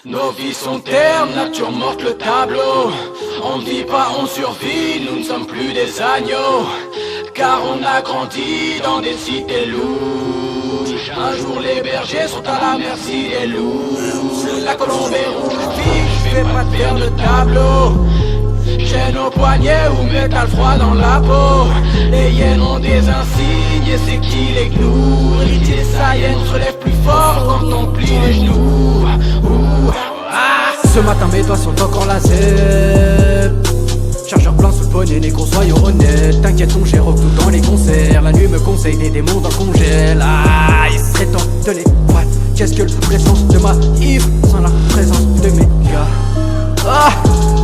Nos vies sont ternes, nature morte le tableau. On ne vit pas, on survit, nous ne sommes plus des agneaux. Car on a grandi dans des cités louches. Un jour les bergers sont à la merci des loups. La colombe est rouge, je fais pas de faire de tableau. Chaîne au poignet ou métal froid dans la peau. Les hyènes ont des insignes et c'est qui les gnous. Héritier Saiyan se lève plus fort quand on plie les genoux. Ce matin mes doigts sont encore lasés. Chargeur blanc sous le poney, négro soyons honnêtes. T'inquiète on gère tout dans les concerts. La nuit me conseille des démons dans le congèle. Il serait temps de les ouais. Qu'est-ce que le présence de ma Yves sans la présence de mes gars.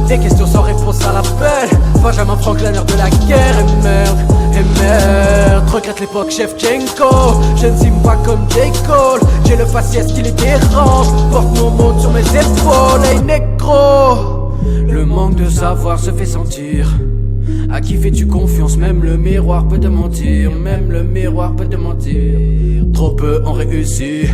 Des questions sans réponse à l'appel. Benjamin Franklin, heure de la guerre. Et merde, regrette l'époque Shevchenko. Je ne signe pas comme J. Cole. J'ai le faciès qui les dérange. Porte mon monde sur mes épaules. Hey négro, le manque de savoir se fait sentir. À qui fais-tu confiance? Même le miroir peut te mentir. Même le miroir peut te mentir. Trop peu ont réussi.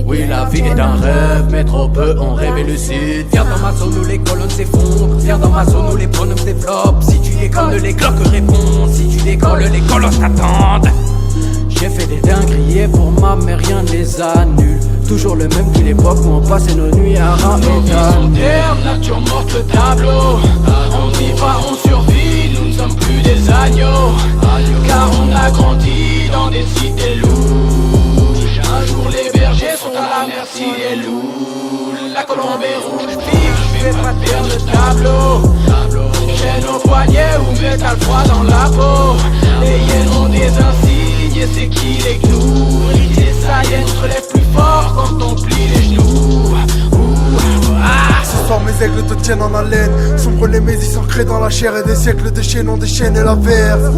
Oui, la vie est un rêve, mais trop peu ont rêvé lucide. Viens dans ma zone où les colonnes s'effondrent. Viens dans ma zone où les pronoms se développent. Si tu décolles, les cloques répondent. Si tu décolles, les colosses t'attendent. J'ai fait des dingueries et pour ma mère rien ne les annule. Toujours le même que l'époque où on passait nos nuits à rat Nos et vies sont ternes, nature morte le tableau. On vit pas, on survit, nous ne sommes plus des agneaux. Car on a grandi dans des cités louches. Un jour les bergers sont à la merci des loups. La colombe est rouge, je fais pas de faire de tableau. Chaîne au poignet ou métal froid dans la peau. Les hyènes ont des insignes et c'est qui les gnous. Héritier Saiyan se relève plus fort quand on plie les genoux. Ce soir mes aigles te tiennent en haleine. Sombre les mésis ancrés dans la chair. Et des siècles de chaînes ont déchaîné la verve.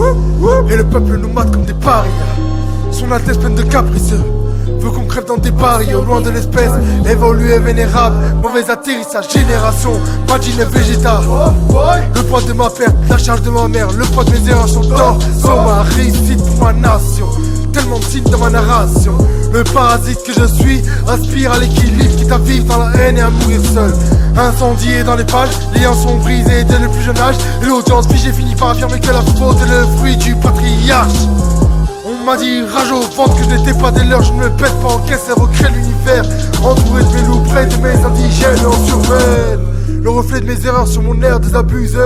Et le peuple nous mate comme des parias. Son Altesse pleine de capriceux veut qu'on crève dans des barrières, loin de l'espèce évoluée vénérable. Mauvais atterrissage, génération marginée végétale. Le poids de ma perte, la charge de ma mère. Le poids de mes erreurs sont d'or sur ma réussite pour ma nation. Tellement de signes dans ma narration. Le parasite que je suis aspire à l'équilibre, quitte à vivre dans la haine et à mourir seul. Incendié dans les pages, les liens sont brisés dès le plus jeune âge. Et l'audience j'ai fini par affirmer que la faute est le fruit du patriarche. On m'a dit rage au ventre que je n'étais pas des leurs. Je ne me pète pas en caisse et recrée l'univers. Entouré de mes loups, près de mes indigènes en surveille. Le reflet de mes erreurs sur mon air désabusé.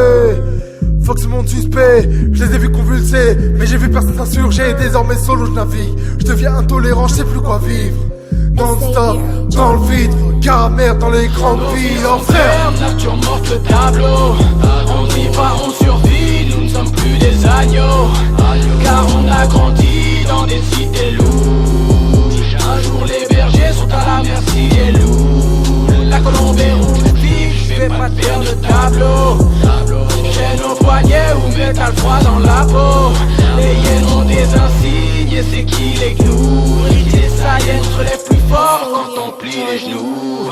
Fuck ce monde suspect, je les ai vus convulser. Mais j'ai vu personne s'insurger, désormais solo je navigue. Je deviens intolérant, je sais plus quoi vivre. Non-stop, dans le vide, caramère dans les grandes villes. En frère, nature morte le tableau. On vit pas, on survit, nous ne sommes plus des agneaux. Car on a grandi dans des cités louches. Un jour les bergers sont à la merci des loups. La colombe est rouge, je fais pas de faire de tableau. Chaîne au poignet ou métal froid dans la peau. Les hyènes ont des insignes et c'est qui les gnous. Héritier Saiyan se relève plus fort quand on plie les genoux.